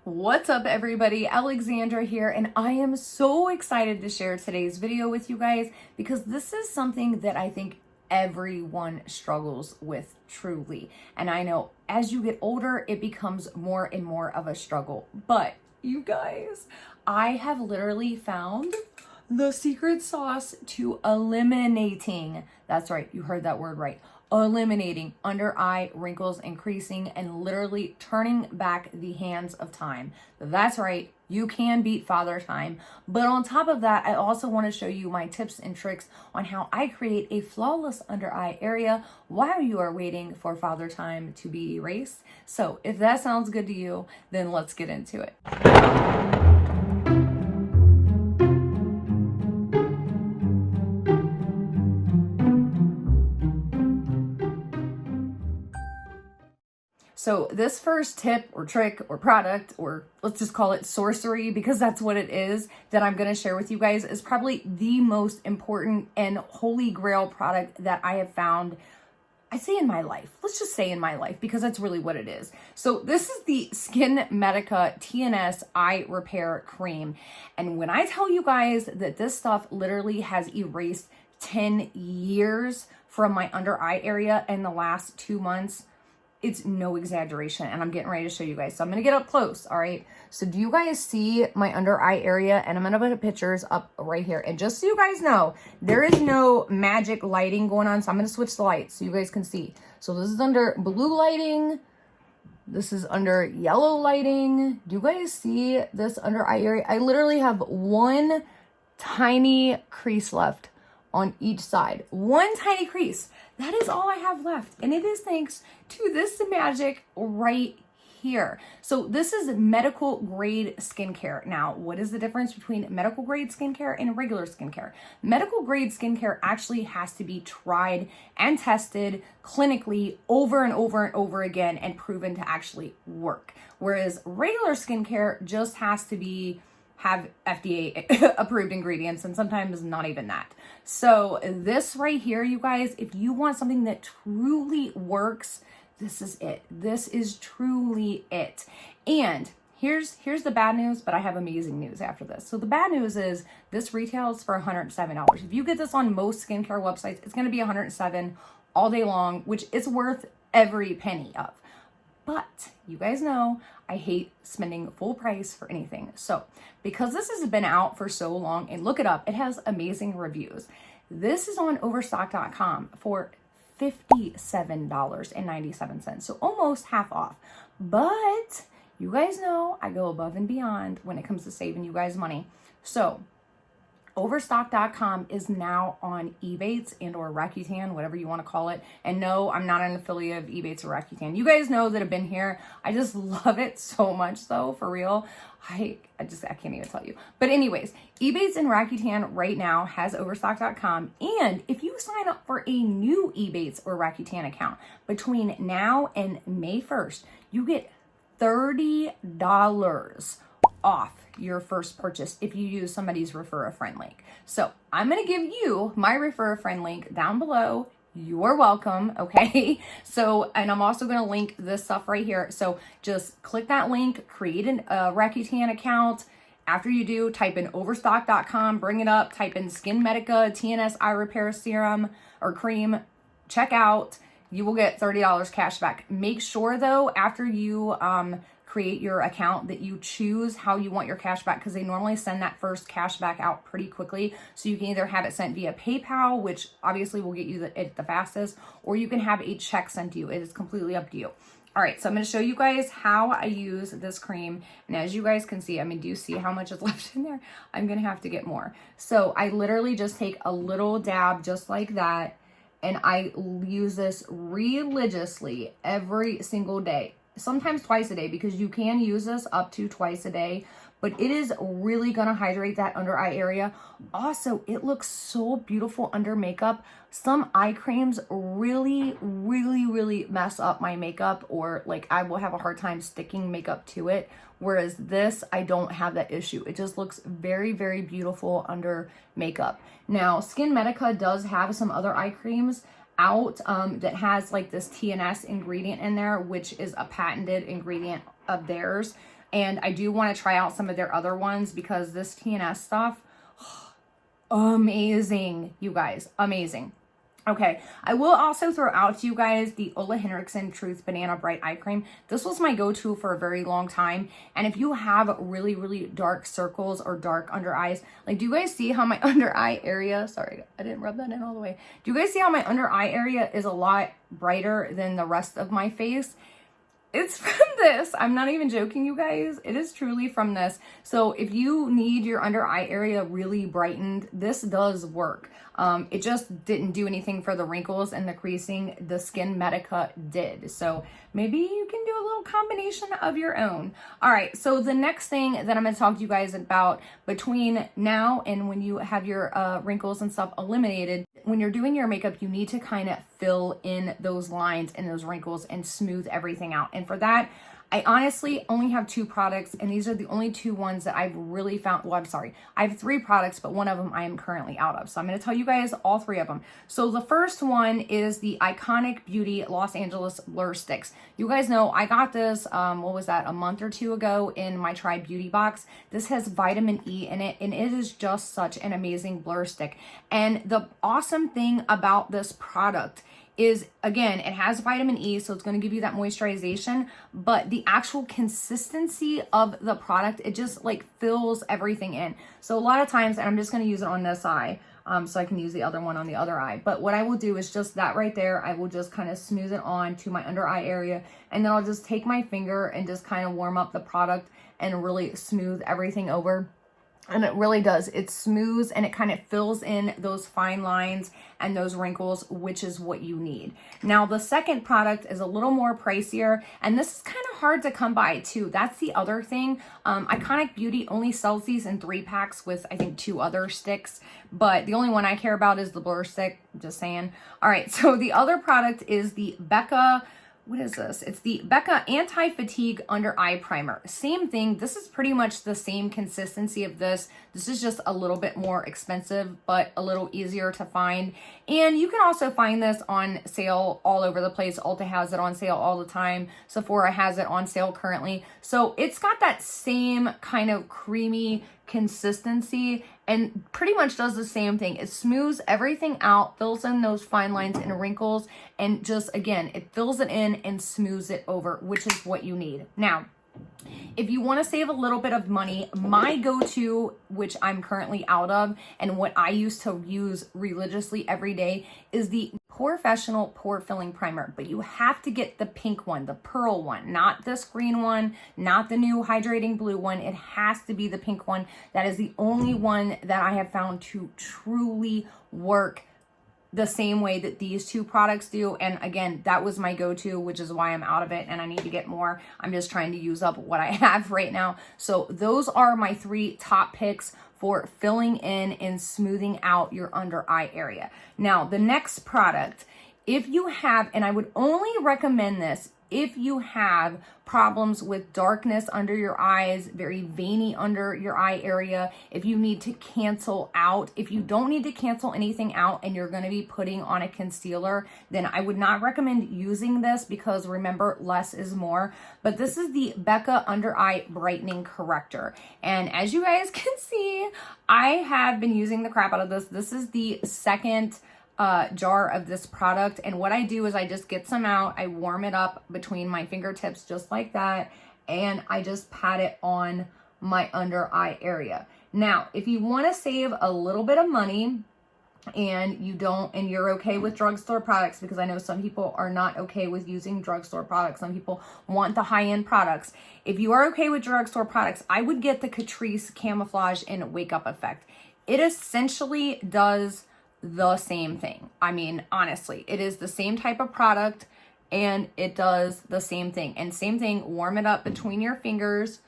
What's up everybody, Alexandra here, and I am so excited to share today's video with you guys because this is something that I think everyone struggles with truly. And I know as you get older, it becomes more and more of a struggle. But you guys, I have literally found the secret sauce to eliminating, that's right, you heard that word right, eliminating under eye wrinkles and creasing and literally turning back the hands of time. That's right, you can beat father time. But on top of that, I also want to show you my tips and tricks on how I create a flawless under eye area while you are waiting for father time to be erased. So if that sounds good to you, then let's get into it. So this first tip or trick or product, or let's just call it sorcery because that's what it is, that I'm going to share with you guys is probably the most important and holy grail product that I have found, I say in my life. Let's just say in my life because that's really what it is. So this is the Skin Medica TNS Eye Repair Cream. And when I tell you guys that this stuff literally has erased 10 years from my under eye area in the last 2 months, it's no exaggeration, and I'm getting ready to show you guys. So I'm going to get up close, all right? So do you guys see my under eye area? And I'm going to put pictures up right here. And just so you guys know, there is no magic lighting going on, so I'm going to switch the lights so you guys can see. So this is under blue lighting. This is under yellow lighting. Do you guys see this under eye area? I literally have one tiny crease left on each side. One tiny crease. That is all I have left. And it is thanks to this magic right here. So this is medical grade skincare. Now, what is the difference between medical grade skincare and regular skincare? Medical grade skincare actually has to be tried and tested clinically over and over and over again and proven to actually work. Whereas regular skincare just has to have FDA approved ingredients, and sometimes not even that. So this right here, you guys, if you want something that truly works, this is it. This is truly it. And here's the bad news, but I have amazing news after this. So the bad news is this retails for $107. If you get this on most skincare websites, it's gonna be $107 all day long, which is worth every penny of. But you guys know I hate spending full price for anything. So because this has been out for so long, and look it up, it has amazing reviews. This is on overstock.com for $57.97. So almost half off. But you guys know I go above and beyond when it comes to saving you guys money. So Overstock.com is now on ebates and or Rakuten, whatever you want to call it. And no, I'm not an affiliate of ebates or Rakuten. You guys know that have been here. I just love it so much though, for real. I can't even tell you. But anyways, ebates and Rakuten right now has Overstock.com. And if you sign up for a new ebates or Rakuten account between now and May 1st, you get $30 off your first purchase if you use somebody's refer a friend link. So I'm going to give you my refer a friend link down below. You're welcome. Okay. So, and I'm also going to link this stuff right here. So just click that link, create a Rakuten account. After you do, type in overstock.com, bring it up, type in Skin Medica TNS Eye Repair Serum or Cream, check out. You will get $30 cash back. Make sure though, after you, create your account, that you choose how you want your cash back, because they normally send that first cash back out pretty quickly. So you can either have it sent via PayPal, which obviously will get you it the fastest, or you can have a check sent to you. It is completely up to you. All right, so I'm going to show you guys how I use this cream. And as you guys can see, I mean, do you see how much is left in there? I'm going to have to get more. So I literally just take a little dab just like that, and I use this religiously every single day. Sometimes twice a day, because you can use this up to twice a day, but it is really gonna hydrate that under eye area. Also, it looks so beautiful under makeup. Some eye creams really mess up my makeup, or like I will have a hard time sticking makeup to it. Whereas this, I don't have that issue. It just looks very beautiful under makeup. Now, Skin Medica does have some other eye creams out that has like this TNS ingredient in there, which is a patented ingredient of theirs. And I do want to try out some of their other ones because this TNS stuff, amazing, you guys, amazing. Okay, I will also throw out to you guys the Olehenriksen Truth Banana Bright Eye Cream. This was my go-to for a very long time. And if you have really, really dark circles or dark under eyes, like, do you guys see how my under eye area, sorry, I didn't rub that in all the way. Do you guys see how my under eye area is a lot brighter than the rest of my face? It's from this. I'm not even joking, you guys. It is truly from this. So if you need your under eye area really brightened, this does work. It just didn't do anything for the wrinkles and the creasing. The Skin Medica did. So maybe you can do a little combination of your own. All right. So the next thing that I'm going to talk to you guys about between now and when you have your wrinkles and stuff eliminated, when you're doing your makeup, you need to kind of fill in those lines and those wrinkles and smooth everything out. And for that, I honestly only have 2 products, and these are the only 2 ones that I've really found. Well, I'm sorry. I have 3 products, but one of them I am currently out of. So I'm going to tell you guys all 3 of them. So the first one is the Iconic Beauty Los Angeles Blur Sticks. You guys know I got this, what was that, a month or 2 ago in my Try Beauty box. This has vitamin E in it, and it is just such an amazing blur stick. And the awesome thing about this product is, again, it has vitamin E, so it's going to give you that moisturization, but the actual consistency of the product, it just like fills everything in. So a lot of times, and I'm just going to use it on this eye, so I can use the other one on the other eye. But what I will do is just that right there, I will just kind of smooth it on to my under eye area, and then I'll just take my finger and just kind of warm up the product and really smooth everything over. And it really does. It smooths and it kind of fills in those fine lines and those wrinkles, which is what you need. Now, the second product is a little more pricier, and this is kind of hard to come by too. That's the other thing. Iconic Beauty only sells these in 3 packs with, I think, 2 other sticks, but the only one I care about is the blur stick, just saying. All right, so the other product is the Becca. What is this? It's the Becca Anti-Fatigue Under Eye Primer. Same thing. This is pretty much the same consistency of this. This is just a little bit more expensive, but a little easier to find. And you can also find this on sale all over the place. Ulta has it on sale all the time. Sephora has it on sale currently. So it's got that same kind of creamy consistency and pretty much does the same thing. It smooths everything out, fills in those fine lines and wrinkles, and just, again, it fills it in and smooths it over, which is what you need. Now, if you want to save a little bit of money, my go-to, which I'm currently out of, and what I used to use religiously every day, is the Professional Pore Filling Primer. But you have to get the pink one, the pearl one, not this green one, not the new hydrating blue one. It has to be the pink one. That is the only one that I have found to truly work the same way that these 2 products do. And again, that was my go-to, which is why I'm out of it and I need to get more. I'm just trying to use up what I have right now. So those are my 3 top picks for filling in and smoothing out your under eye area. Now, the next product, if you have, and I would only recommend this if you have problems with darkness under your eyes, very veiny under your eye area, if you need to cancel out. If you don't need to cancel anything out and you're going to be putting on a concealer, then I would not recommend using this because remember, less is more. But this is the Becca Under Eye Brightening Corrector. And as you guys can see, I have been using the crap out of this. This is the second jar of this product, and what I do is I just get some out, I warm it up between my fingertips just like that, and I just pat it on my under eye area. Now, if you want to save a little bit of money and you're okay with drugstore products, because I know some people are not okay with using drugstore products, some people want the high-end products. If you are okay with drugstore products, I would get the Catrice Camouflage and Wake Up Effect. It essentially does the same thing. I mean, honestly, it is the same type of product and it does the same thing. And same thing, warm it up between your fingers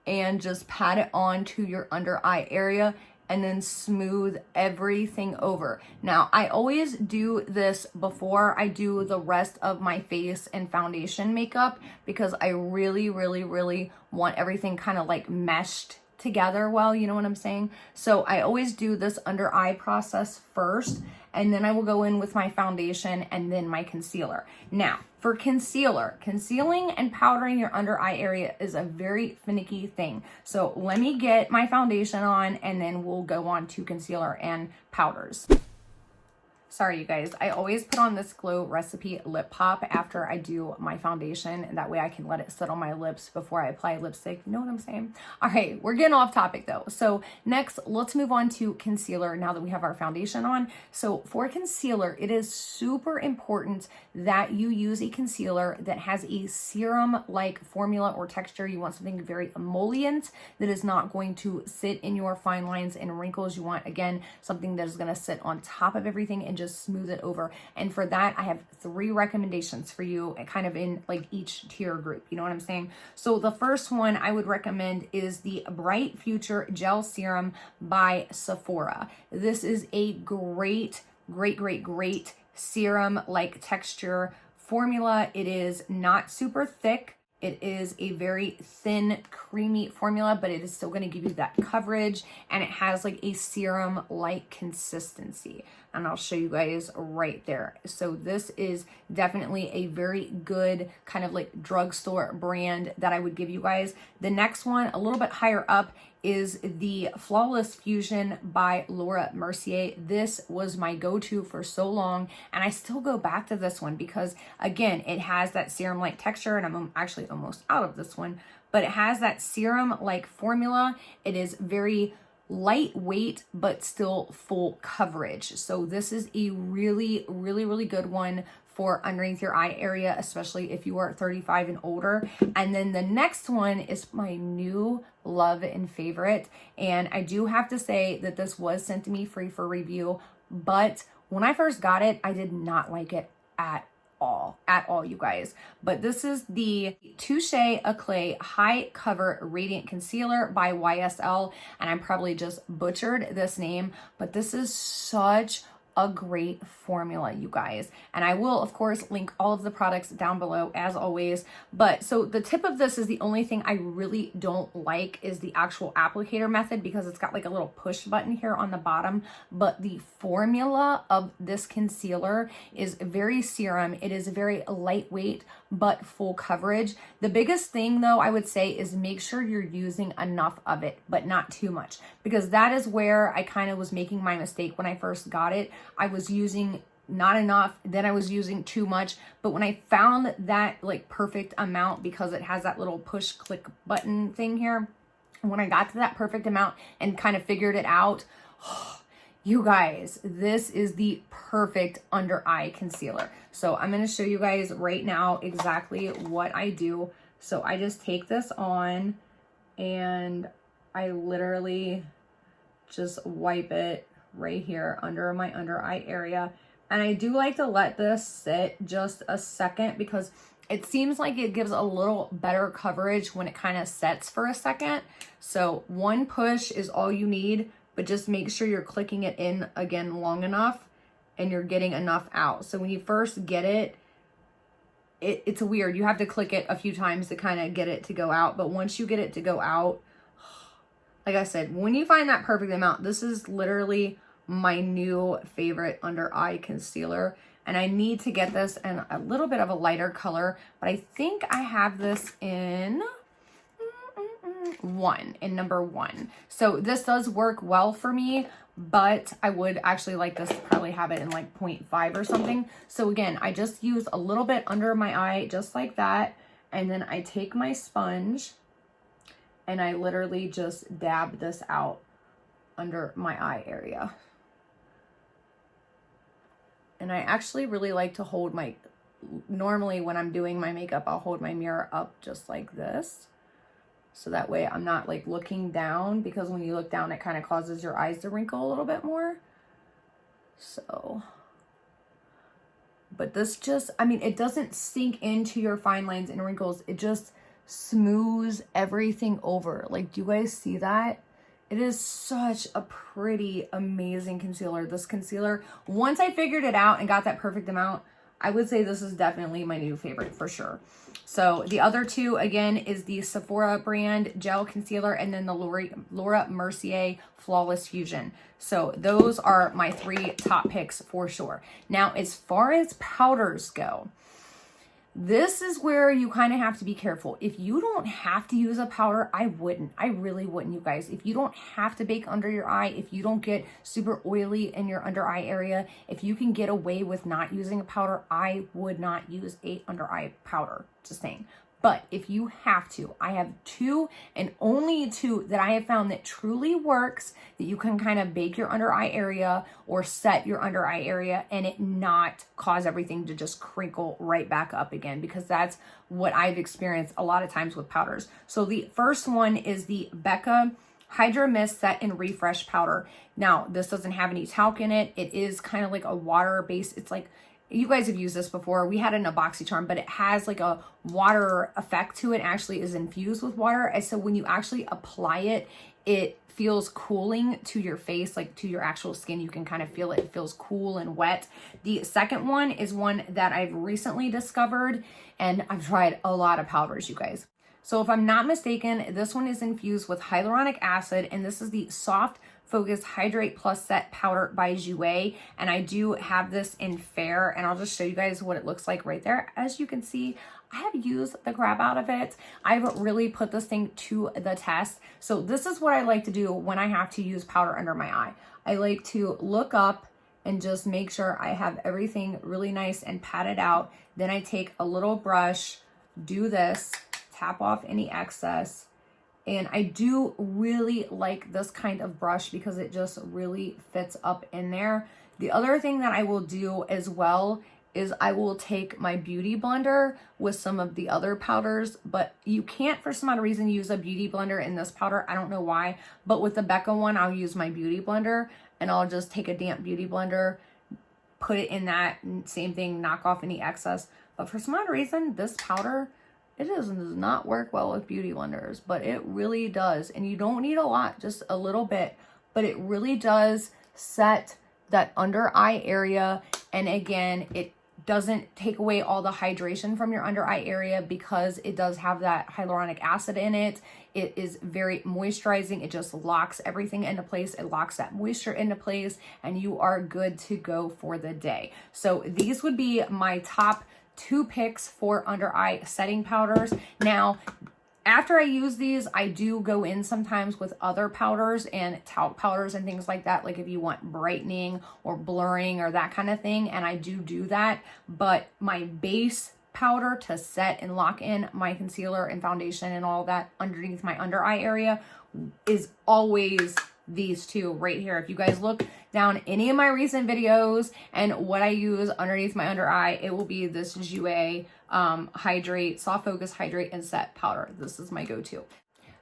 and just pat it on to your under eye area and then smooth everything over. Now, I always do this before I do the rest of my face and foundation makeup because I really, really, really want everything kind of like meshed together well, you know what I'm saying? So I always do this under eye process first, and then I will go in with my foundation and then my concealer. Now, for concealer, concealing and powdering your under eye area is a very finicky thing. So let me get my foundation on and then we'll go on to concealer and powders. Sorry, you guys. I always put on this Glow Recipe Lip Pop after I do my foundation, and that way I can let it sit on my lips before I apply lipstick. You know what I'm saying? All right, we're getting off topic though. So next, let's move on to concealer now that we have our foundation on. So for concealer, it is super important that you use a concealer that has a serum-like formula or texture. You want something very emollient that is not going to sit in your fine lines and wrinkles. You want, again, something that is going to sit on top of everything and just smooth it over. And for that, I have 3 recommendations for you, kind of in like each tier group. You know what I'm saying? So the first one I would recommend is the Bright Future Gel Serum by Sephora. This is a great serum-like texture formula. It is not super thick. It is a very thin, creamy formula, but it is still going to give you that coverage, and it has like a serum-like consistency. And I'll show you guys right there. So this is definitely a very good kind of like drugstore brand that I would give you guys. The next one, a little bit higher up, is the Flawless Fusion by Laura Mercier. This was my go-to for so long, and I still go back to this one because, again, it has that serum-like texture, and I'm actually almost out of this one, but it has that serum-like formula. It is very lightweight, but still full coverage. So this is a really good one for underneath your eye area, especially if you are 35 and older. And then the next one is my new love and favorite. And I do have to say that this was sent to me free for review, but when I first got it, I did not like it at all, you guys. But this is the Touche Eclat High Cover Radiant Concealer by YSL, and I probably just butchered this name, but this is such a great formula, you guys. And I will, of course, link all of the products down below as always. But so the tip of this is the only thing I really don't like is the actual applicator method, because it's got like a little push button here on the bottom. But the formula of this concealer is very serum. It is very lightweight, but full coverage. The biggest thing though, I would say, is make sure you're using enough of it, but not too much, because that is where I kind of was making my mistake when I first got it. I was using not enough, then I was using too much. But when I found that like perfect amount, because it has that little push click button thing here, when I got to that perfect amount and kind of figured it out, you guys, this is the perfect under eye concealer. So I'm going to show you guys right now exactly what I do. So I just take this on and I literally just wipe it right here under my under eye area. And I do like to let this sit just a second, because it seems like it gives a little better coverage when it kind of sets for a second. So one push is all you need, but just make sure you're clicking it in again long enough and you're getting enough out. So when you first get it, it's weird. You have to click it a few times to kind of get it to go out. But once you get it to go out, like I said, when you find that perfect amount, this is literally my new favorite under eye concealer. And I need to get this in a little bit of a lighter color, but I think I have this in number 1. So this does work well for me, but I would actually like this to probably have it in like 0.5 or something. So again, I just use a little bit under my eye, just like that. And then I take my sponge and I literally just dab this out under my eye area. And I actually really like to hold my, normally when I'm doing my makeup, I'll hold my mirror up just like this. So that way I'm not like looking down, because when you look down, it kind of causes your eyes to wrinkle a little bit more. So, but this just, I mean, it doesn't sink into your fine lines and wrinkles. It just smooths everything over. Like, do you guys see that? It is such a pretty, amazing concealer. This concealer, once I figured it out and got that perfect amount, I would say this is definitely my new favorite for sure. So the other two, again, is the Sephora brand gel concealer and then the Laura Mercier Flawless Fusion. So those are my 3 top picks for sure. Now, as far as powders go, this is where you kind of have to be careful. If you don't have to use a powder, I wouldn't. I really wouldn't, you guys. If you don't have to bake under your eye, if you don't get super oily in your under eye area, if you can get away with not using a powder, I would not use a under eye powder, just saying. But if you have to, I have 2 and only 2 that I have found that truly works, that you can kind of bake your under eye area or set your under eye area and it not cause everything to just crinkle right back up again, because that's what I've experienced a lot of times with powders. So the first one is the Becca Hydra Mist Set and Refresh Powder. Now, this doesn't have any talc in it. It is kind of like a water base. It's like, you guys have used this before. We had it in a BoxyCharm, but it has like a water effect to it. Actually is infused with water. And so when you actually apply it, it feels cooling to your face, like to your actual skin. You can kind of feel it. It feels cool and wet. The second one is one that I've recently discovered, and I've tried a lot of powders, you guys. So if I'm not mistaken, this one is infused with hyaluronic acid, and this is the Soft Focus Hydrate Plus Set Powder by Jouer, and I do have this in Fair, and I'll just show you guys what it looks like right there. As you can see, I have used the crap out of it. I've really put this thing to the test. So this is what I like to do when I have to use powder under my eye. I like to look up and just make sure I have everything really nice and patted out. Then I take a little brush, do this, tap off any excess. And I do really like this kind of brush because it just really fits up in there. The other thing that I will do as well is I will take my beauty blender with some of the other powders, but you can't for some odd reason use a beauty blender in this powder. I don't know why, but with the Becca one, I'll use my beauty blender and I'll just take a damp beauty blender, put it in that, same thing, knock off any excess. But for some odd reason, this powder, it does not work well with beauty blenders, but it really does. And you don't need a lot, just a little bit, but it really does set that under eye area. And again, it doesn't take away all the hydration from your under eye area because it does have that hyaluronic acid in it. It is very moisturizing. It just locks everything into place. It locks that moisture into place and you are good to go for the day. So these would be my top 2 picks for under eye setting powders. Now, after I use these, I do go in sometimes with other powders and talc powders and things like that. Like if you want brightening or blurring or that kind of thing. And I do that. But my base powder to set and lock in my concealer and foundation and all that underneath my under eye area is always these 2 right here. If you guys look down any of my recent videos and what I use underneath my under eye, it will be this Jouer Hydrate, Soft Focus Hydrate and Set Powder. This is my go-to.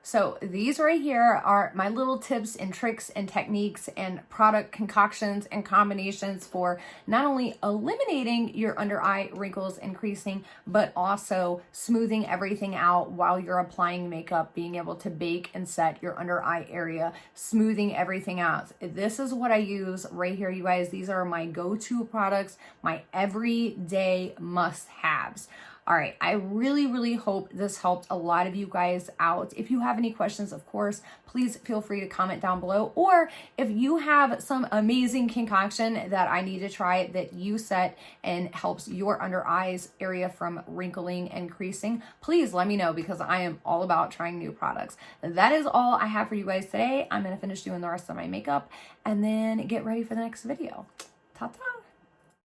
So these right here are my little tips and tricks and techniques and product concoctions and combinations for not only eliminating your under eye wrinkles and creasing, but also smoothing everything out while you're applying makeup, being able to bake and set your under eye area, smoothing everything out. This is what I use right here, you guys. These are my go-to products, my everyday must-haves. All right, I really hope this helped a lot of you guys out. If you have any questions, of course, please feel free to comment down below. Or if you have some amazing concoction that I need to try that you set and helps your under eyes area from wrinkling and creasing, please let me know because I am all about trying new products. That is all I have for you guys today. I'm gonna finish doing the rest of my makeup and then get ready for the next video. Ta-ta!